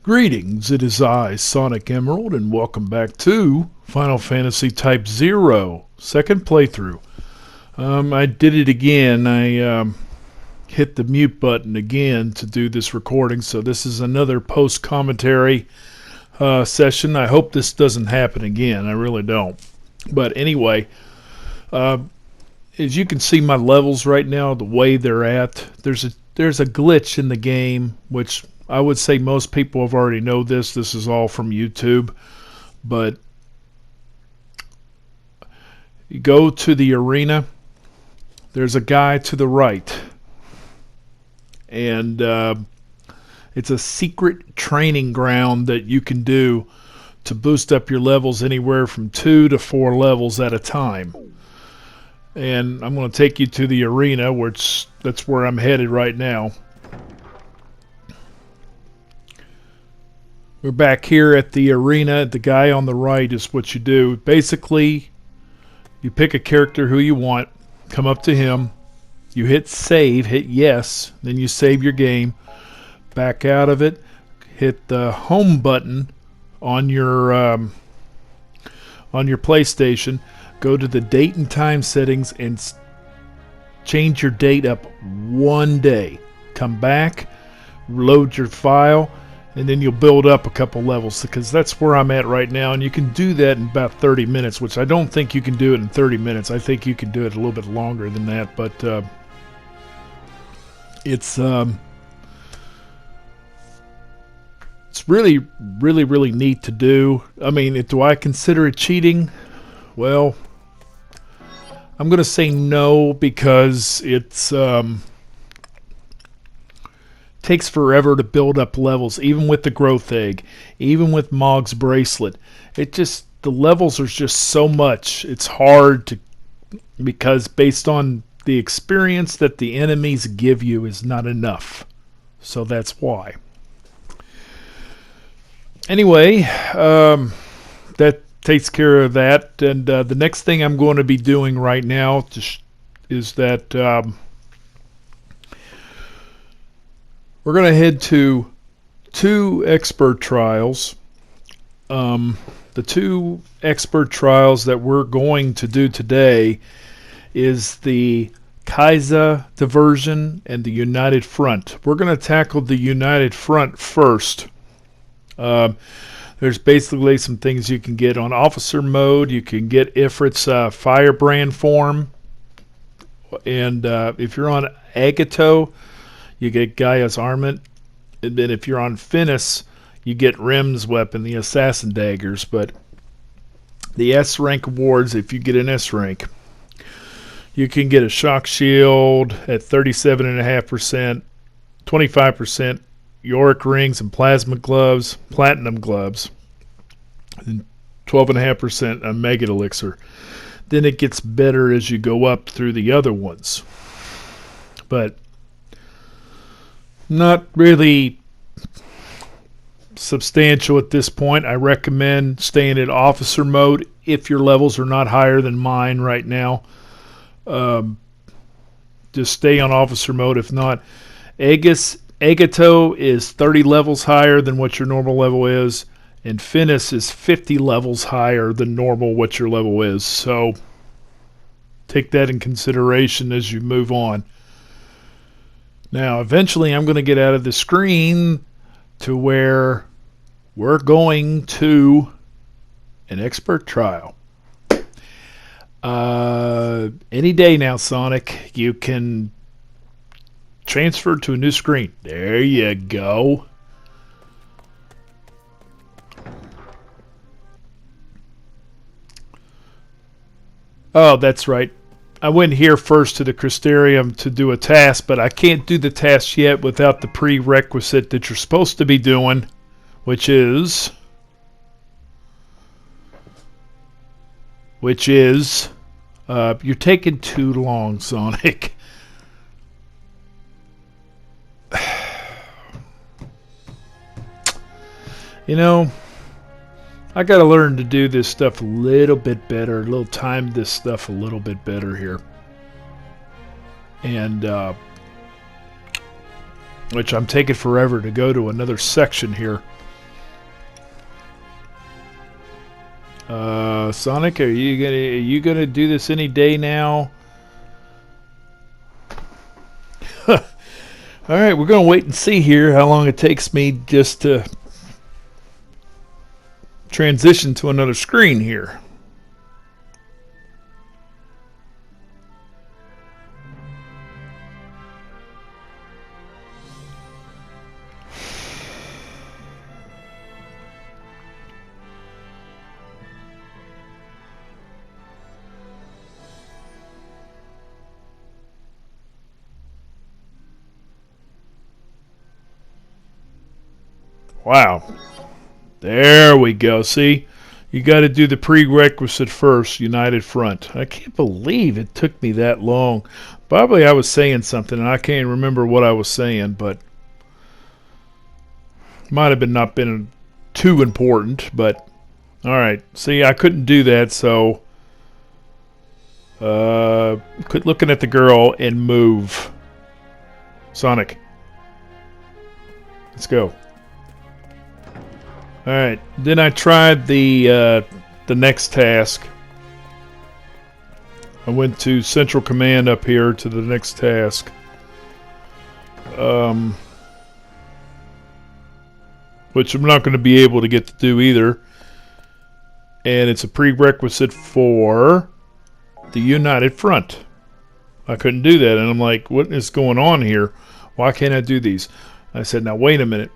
Greetings, it is I, Sonic Emerald, and welcome back to Final Fantasy Type 0, second playthrough. I did it again. I hit the mute button again to do this recording, so this is another post-commentary session. I hope this doesn't happen again. I really don't. But anyway, as you can see my levels right now, the way they're at, there's a glitch in the game, which I would say most people have already know this. This is all from YouTube. But you go to the arena. There's a guy to the right. And it's a secret training ground that you can do to boost up your levels anywhere from 2 to 4 levels at a time. And I'm going to take you to the arena, which that's where I'm headed right now. We're back here at the arena. The guy on the right is what you do. Basically, you pick a character who you want, come up to him, you hit save, hit yes, then you save your game, back out of it, hit the home button on your PlayStation, go to the date and time settings and change your date up 1 day. Come back, load your file, and then you'll build up a couple levels, because that's where I'm at right now, and you can do that in about 30 minutes, which I don't think you can do it in 30 minutes. I think you can do it a little bit longer than that, but it's really, really, really neat to do. I mean, do I consider it cheating? Well, I'm going to say no, because it's takes forever to build up levels, even with the growth egg, even with Mog's bracelet. The levels are just so much. It's hard to, because based on the experience that the enemies give you is not enough. So that's why. Anyway, that takes care of that. And the next thing I'm going to be doing right now is that we're going to head to 2 expert trials. The 2 expert trials that we're going to do today is the Kaiser Diversion and the United Front. We're going to tackle the United Front first. There's basically some things you can get on officer mode. You can get Ifrit's firebrand form. And if you're on Agato, you get Gaia's armament. And then if you're on Finis, you get Rem's weapon, the assassin daggers. But the S rank awards, if you get an S rank, you can get a shock shield at 37.5%, 25%, Yorick rings and plasma gloves, platinum gloves, and 12.5% a mega elixir. Then it gets better as you go up through the other ones. But not really substantial at this point. I recommend staying in officer mode if your levels are not higher than mine right now. Just stay on officer mode. If not, Agato is 30 levels higher than what your normal level is, and Finis is 50 levels higher than normal what your level is. So take that in consideration as you move on. Now, eventually I'm going to get out of the screen to where we're going to an expert trial. Any day now, Sonic, you can transfer to a new screen. There you go. Oh, that's right. I went here first to the Crystarium to do a task, but I can't do the task yet without the prerequisite that you're supposed to be doing, which is you're taking too long, Sonic. You know, I got to learn to do this stuff a little bit better, time this stuff a little bit better here. And which I'm taking forever to go to another section here. Sonic, are you gonna do this any day now? All right, we're gonna wait and see here how long it takes me just to transition to another screen here. Wow. There we go. See? You got to do the prerequisite first, United Front. I can't believe it took me that long. Probably I was saying something, and I can't remember what I was saying, but might have not been too important, but all right. See, I couldn't do that, so quit looking at the girl and move. Sonic. Let's go. All right. Then I tried the next task. I went to Central Command up here to the next task. Which I'm not going to be able to get to do either. And it's a prerequisite for the United Front. I couldn't do that, and I'm like, what is going on here? Why can't I do these? I said, now wait a minute.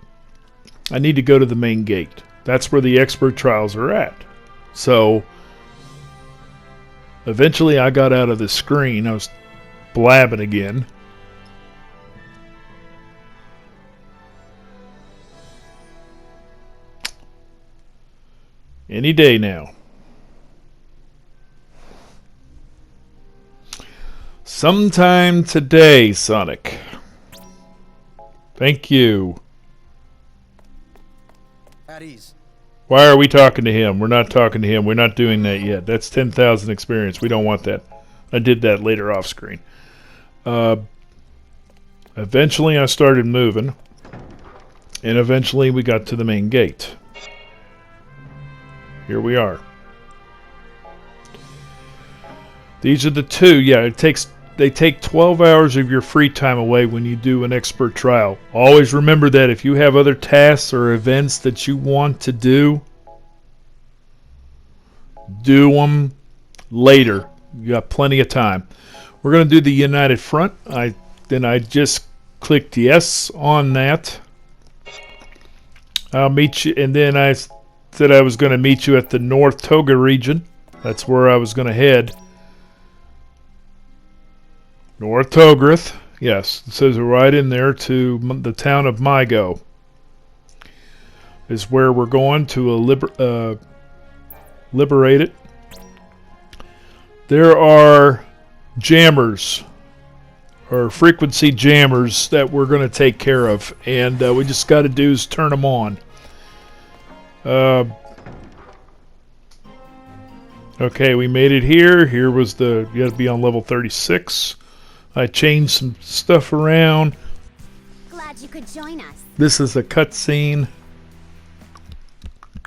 I need to go to the main gate. That's where the expert trials are at. So eventually I got out of the screen. I was blabbing again. Any day now. Sometime today, Sonic. Thank you. At ease. Why are we talking to him? We're not talking to him. We're not doing that yet. That's 10,000 experience. We don't want that. I did that later off screen. Eventually I started moving. And eventually we got to the main gate. Here we are. These are the two. Yeah, they take 12 hours of your free time away when you do an expert trial. Always remember that if you have other tasks or events that you want to do them later. You got plenty of time. We're going to do the United Front. I just clicked yes on that. I'll meet you, and then I said I was going to meet you at the North Toga region. That's where I was going to head. North Togarth. Yes, it says right in there to the town of Mygo. Is where we're going to liberate it. There are jammers, or frequency jammers, that we're going to take care of. And we just got to do is turn them on. Okay, we made it here. Here was you got to be on level 36. I changed some stuff around. Glad you could join us. This is a cutscene.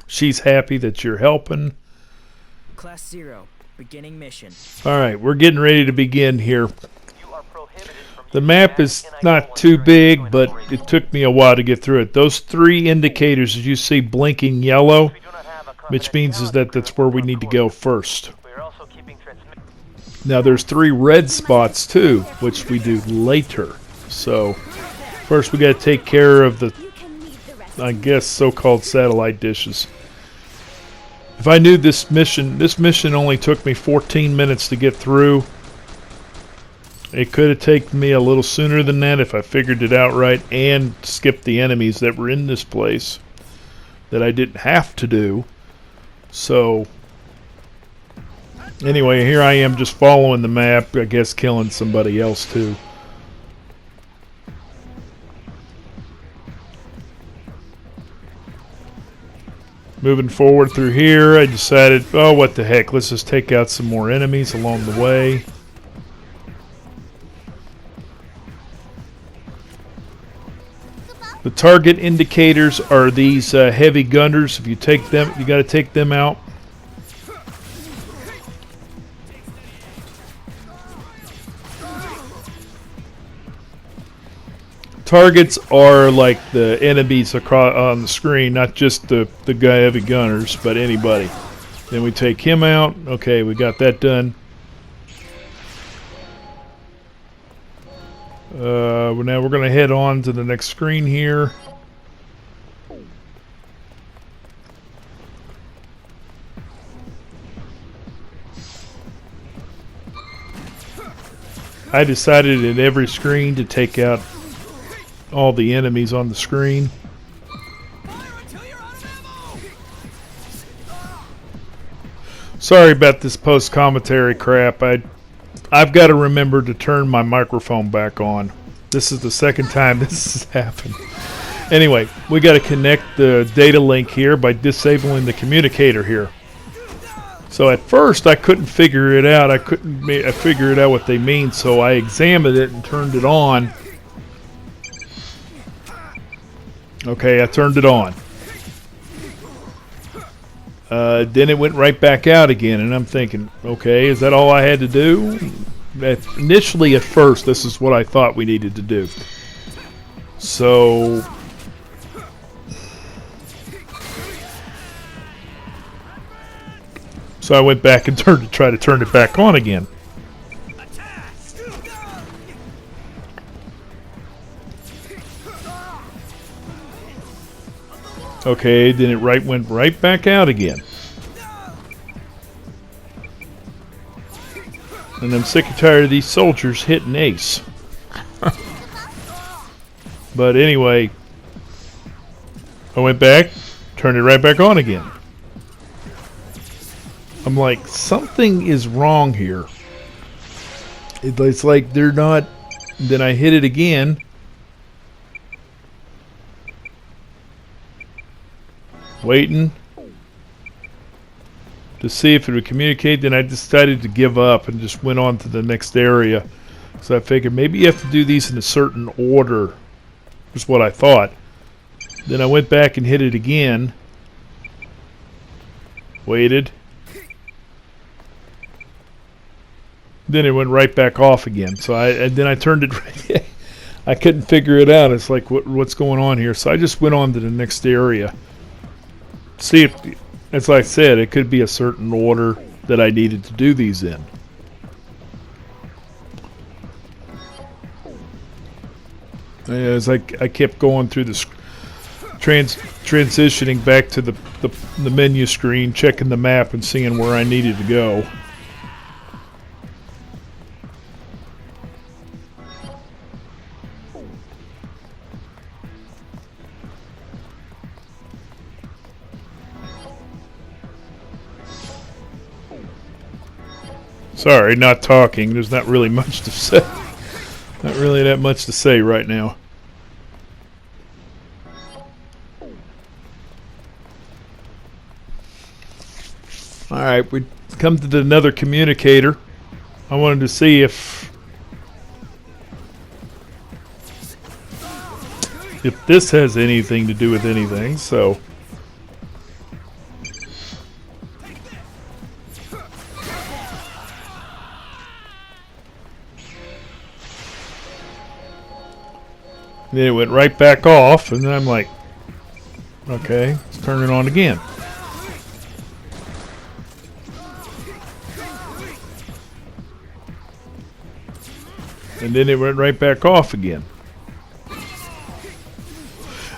She's happy that you're helping. Class 0, beginning mission. Alright, we're getting ready to begin here. The map is not too big, but it took me a while to get through it. Those three indicators that you see blinking yellow, which means is that's where we need to go first. Now there's 3 red spots too, which we do later. So first we got to take care of the, I guess, so-called satellite dishes. If I knew this mission only took me 14 minutes to get through. It could have taken me a little sooner than that if I figured it out right and skipped the enemies that were in this place that I didn't have to do. So anyway, here I am just following the map, I guess killing somebody else too. Moving forward through here, I decided, oh, what the heck, let's just take out some more enemies along the way. The target indicators are these heavy gunners. If you take them, you got to take them out. targets are like the enemies across on the screen, not just the heavy gunners, but anybody. Then we take him out. Okay, we got that done. Now we're going to head on to the next screen here. I decided in every screen to take out all the enemies on the screen. Sorry about this post-commentary crap. I've got to remember to turn my microphone back on. This is the second time this has happened. Anyway, we got to connect the data link here by disabling the communicator here. So at first I couldn't figure it out. I couldn't figure it out what they mean. So I examined it and turned it on. Okay, I turned it on. Then it went right back out again, and I'm thinking, okay, is that all I had to do? Initially, at first, this is what I thought we needed to do. So I went back and tried to turn it back on again. Okay, then it went right back out again. And I'm sick and tired of these soldiers hitting ace. But anyway, I went back, turned it right back on again. I'm like, something is wrong here. It's like they're not. Then I hit it again. Waiting to see if it would communicate. Then I decided to give up and just went on to the next area. So I figured maybe you have to do these in a certain order, is what I thought. Then I went back and hit it again. Waited. Then it went right back off again. So then I turned it right. I couldn't figure it out. It's like, what's going on here? So I just went on to the next area. See if, as I said, it could be a certain order that I needed to do these in. As I kept going through the transitioning back to the menu screen, checking the map and seeing where I needed to go. Sorry, not talking. There's not really much to say. Not really that much to say right now. Alright, we come to another communicator. I wanted to see if this has anything to do with anything, so then it went right back off, and then I'm like, okay, let's turn it on again. And then it went right back off again.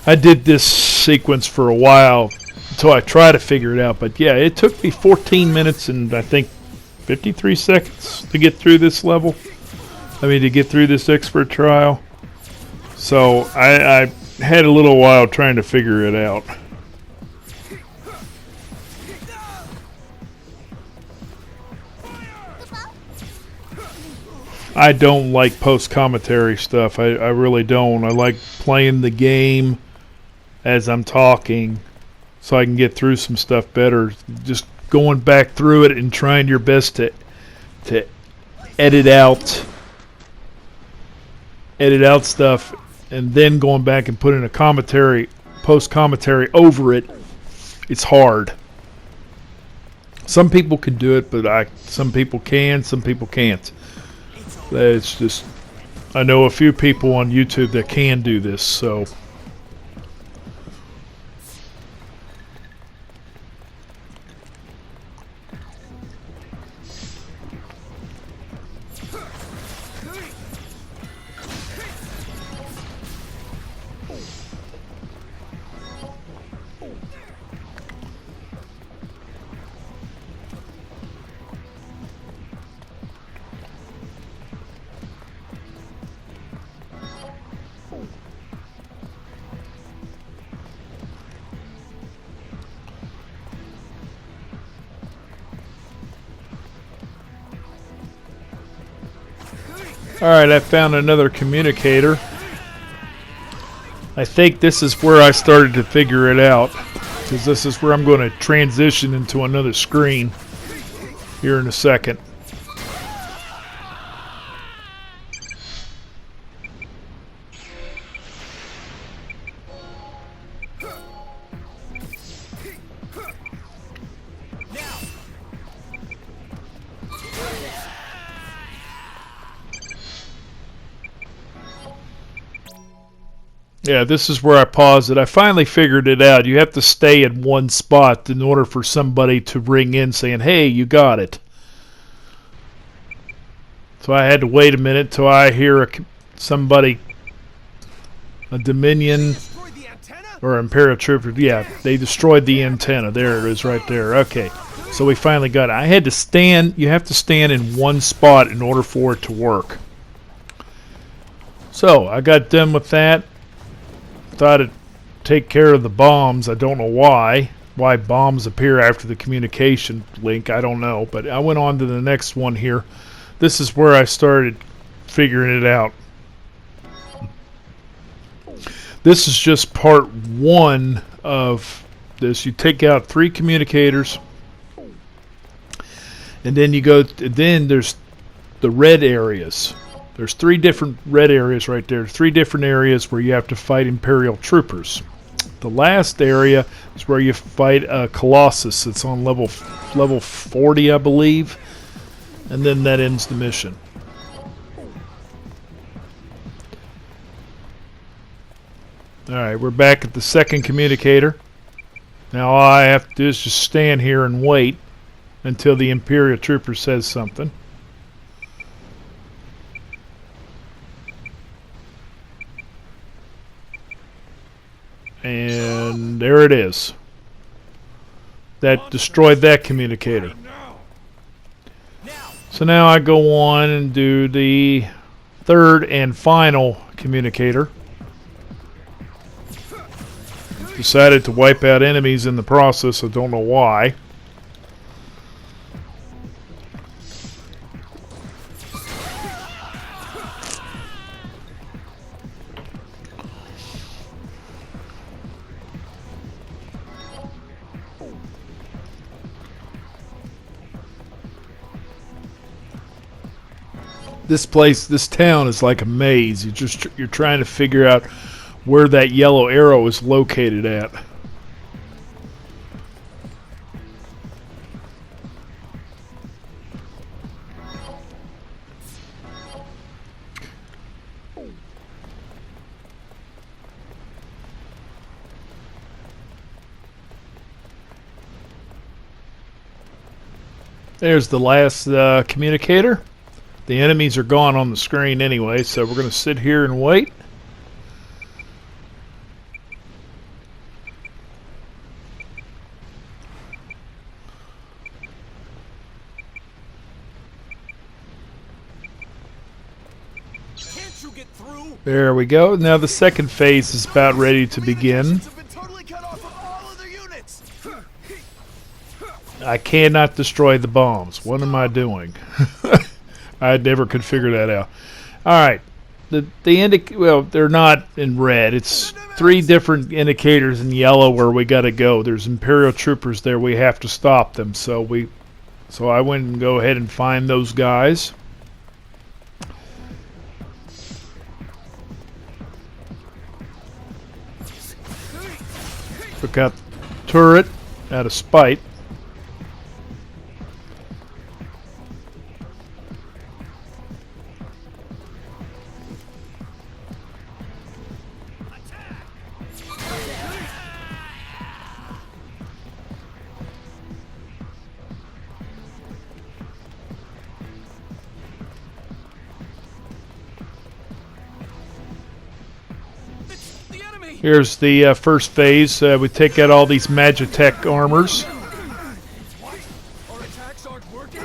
I did this sequence for a while until I tried to figure it out, but yeah, it took me 14 minutes and I think 53 seconds to get through this level. To get through this expert trial. So I had a little while trying to figure it out. I don't like post-commentary stuff. I really don't. I like playing the game as I'm talking so I can get through some stuff better. Just going back through it and trying your best to edit out stuff, and then going back and putting a post-commentary over it, it's hard. Some people can do it, but some people can, some people can't. It's just, I know a few people on YouTube that can do this, so. Alright, I found another communicator. I think this is where I started to figure it out, because this is where I'm going to transition into another screen here in a second. Yeah, this is where I paused it. I finally figured it out. You have to stay in one spot in order for somebody to ring in saying, hey, you got it. So I had to wait a minute till I hear somebody, a Dominion or Imperial Trooper. Yeah, they destroyed the antenna. There it is right there. Okay, so we finally got it. I had to stand. You have to stand in one spot in order for it to work. So I got done with that. Thought it'd take care of the bombs. I don't know why bombs appear after the communication link. I don't know, but I went on to the next one here. This is where I started figuring it out. This is just part one of this. You take out 3 communicators, and then you go. Then there's the red areas. There's 3 different red areas right there. 3 different areas where you have to fight Imperial troopers. The last area is where you fight a Colossus. It's on level 40, I believe. And then that ends the mission. Alright, we're back at the second communicator. Now all I have to do is just stand here and wait until the Imperial trooper says something. And there it is. That destroyed that communicator. So now I go on and do the third and final communicator. Decided to wipe out enemies in the process. I don't know why. This town is like a maze. You're trying to figure out where that yellow arrow is located at. There's the last communicator. The enemies are gone on the screen anyway, so we're going to sit here and wait. Can't you get through? There we go. Now the second phase is about ready to begin. I cannot destroy the bombs. What am I doing? I never could figure that out. Alright. Well, they're not in red. It's 3 different indicators in yellow where we gotta go. There's Imperial troopers there. We have to stop them. So I went and go ahead and find those guys. Took out the turret out of spite. Here's the first phase. We take out all these Magitech armors. What? Our attacks aren't working?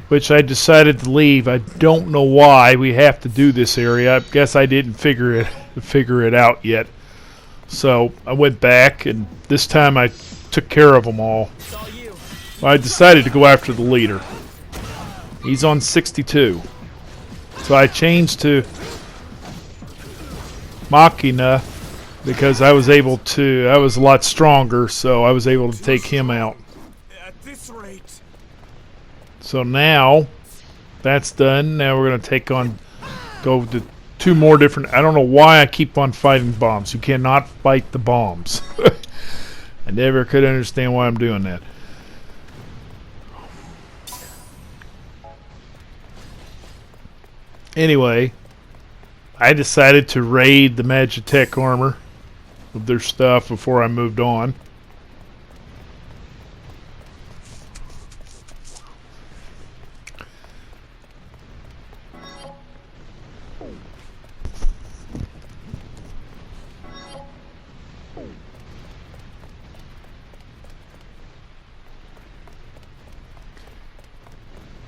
Which I decided to leave. I don't know why we have to do this area. I guess I didn't figure it out yet. So I went back, and this time I took care of them all. It's all you. I decided to go after the leader. He's on 62. So I changed to Machina because I was a lot stronger, so I was able to take him out. At this rate. So now that's done. Now we're going to go to two more different. I don't know why I keep on fighting bombs. You cannot fight the bombs. I never could understand why I'm doing that. Anyway, I decided to raid the Magitech armor of their stuff before I moved on.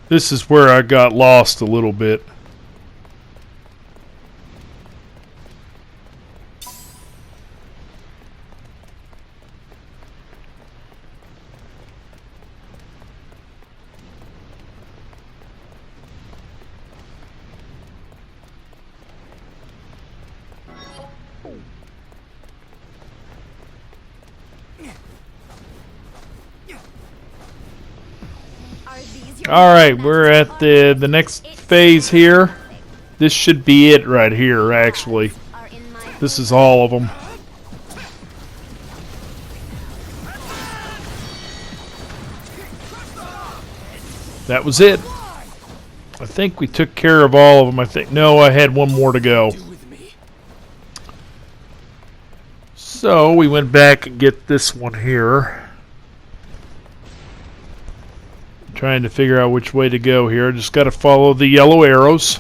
This is where I got lost a little bit. Are these your Alright, we're at the next phase here. This should be it right here, actually. are in my This is all of them. That was it. I think we took care of all of them. No, I had one more to go. Do with me. So we went back and get this one here. Trying to figure out which way to go here. Just got to follow the yellow arrows.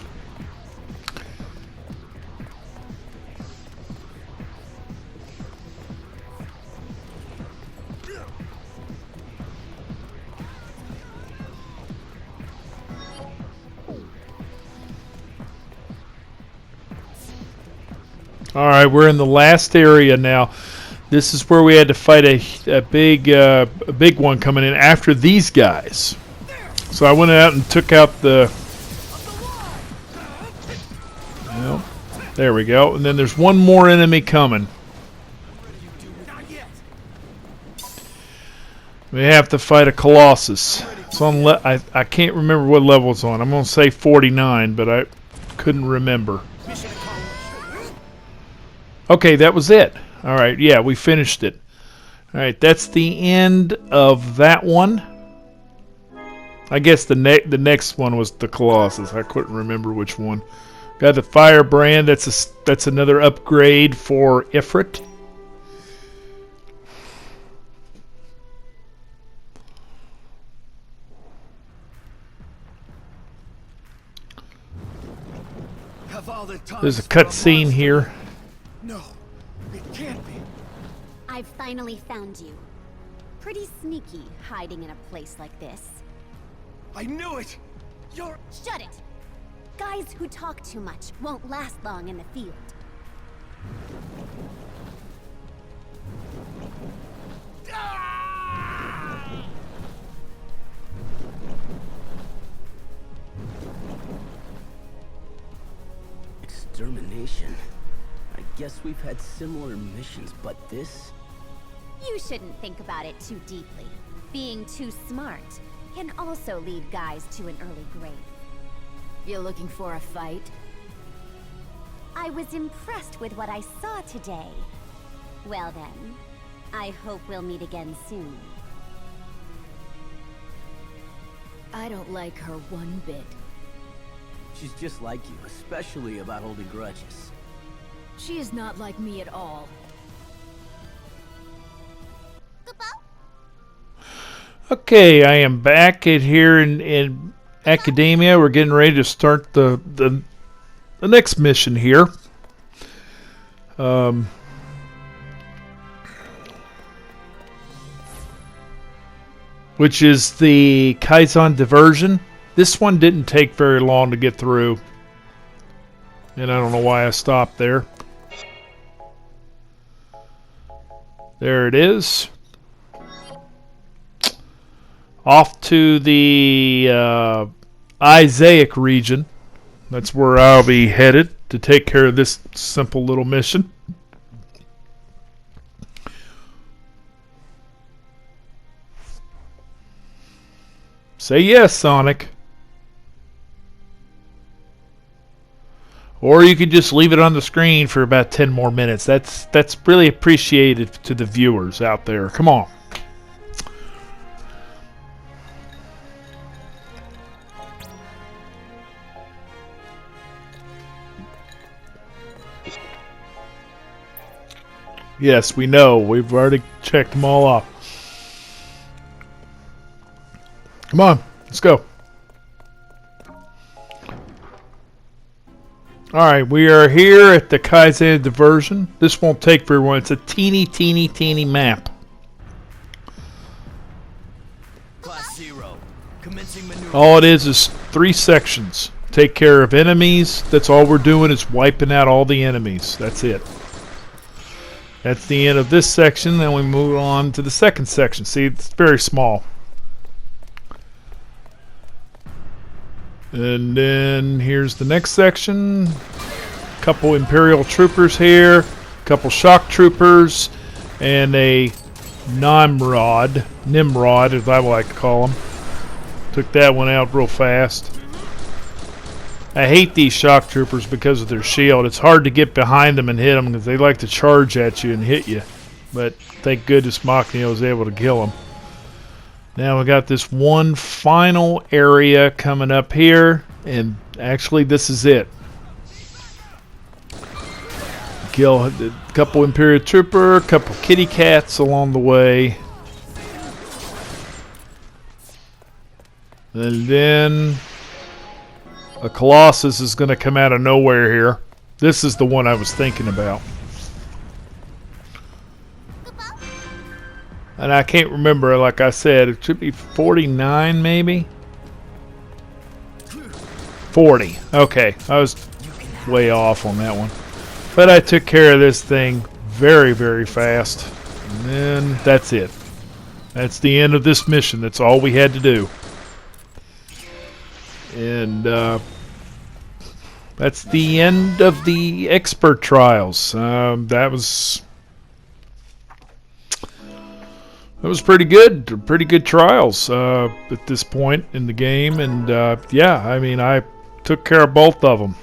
All right, we're in the last area now. This is where we had to fight a big one coming in after these guys. So I went out and took out the. Well, there we go. And then there's one more enemy coming. Not yet. We have to fight a Colossus. It's on. I can't remember what level it's on. I'm gonna say 49, but I couldn't remember. Mission accomplished. Okay, that was it. All right, yeah, we finished it. All right, that's the end of that one. I guess the next one was the Colossus. I couldn't remember which one. Got the Firebrand. That's another upgrade for Ifrit. Have all the time There's a for cutscene monster. here. No, it can't be. I've finally found you. Pretty sneaky, hiding in a place like this. I knew it. You're. Shut it! Guys who talk too much won't last long in the field. Extermination. I guess we've had similar missions, but this? You shouldn't think about it too deeply. Being too smart can also lead guys to an early grave. You looking for a fight? I was impressed with what I saw today. Well then, I hope we'll meet again soon. I don't like her one bit. She's just like you, especially about holding grudges. She is not like me at all. Okay, I am back here in Academia. We're getting ready to start the the next mission here. Which is the Kaizen diversion. This one didn't take very long to get through. And I don't know why I stopped there. There it is. Off to the Isaac region. That's where I'll be headed to take care of this simple little mission. Say yes, Sonic. Or you could just leave it on the screen for about 10 more minutes. That's really appreciated to the viewers out there. Come on. Yes, we know. We've already checked them all off. Come on, let's go. Alright, we are here at the Kaizen diversion. This won't take very long. It's a teeny map. Class 0. Commencing maneuver. All it is 3 sections. Take care of enemies. That's all we're doing is wiping out all the enemies. That's it. That's the end of this section. Then we move on to the second section. See, it's very small. And then here's the next section. Couple Imperial troopers here, couple shock troopers, and a Nimrod, as I like to call them. Took that one out real fast. I hate these shock troopers because of their shield. It's hard to get behind them and hit them because they like to charge at you and hit you. But thank goodness Machnia was able to kill them. Now we got this one final area coming up here, and actually this is it. Kill a couple Imperial Trooper, a couple kitty cats along the way. And then a Colossus is going to come out of nowhere here. This is the one I was thinking about. And I can't remember, like I said, it should be 49 maybe? 40. Okay, I was way off on that one. But I took care of this thing very fast. And then that's it. That's the end of this mission. That's all we had to do. And that's the end of the expert trials. That was pretty good. Pretty good trials at this point in the game. And yeah, I mean, I took care of both of them.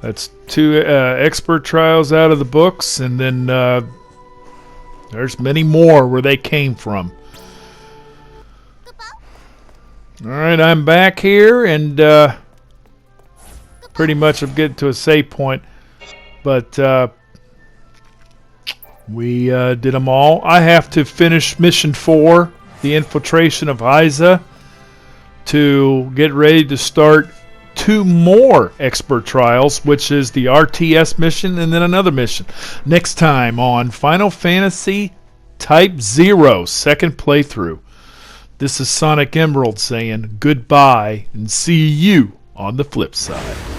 That's 2 expert trials out of the books, and then there's many more where they came from. Alright, I'm back here, and pretty much I'm getting to a save point. But we did them all. I have to finish Mission 4, the infiltration of Isa, to get ready to start 2 more expert trials, which is the RTS mission and then another mission. Next time on Final Fantasy Type 0, second playthrough. This is Sonic Emerald saying goodbye and see you on the flip side.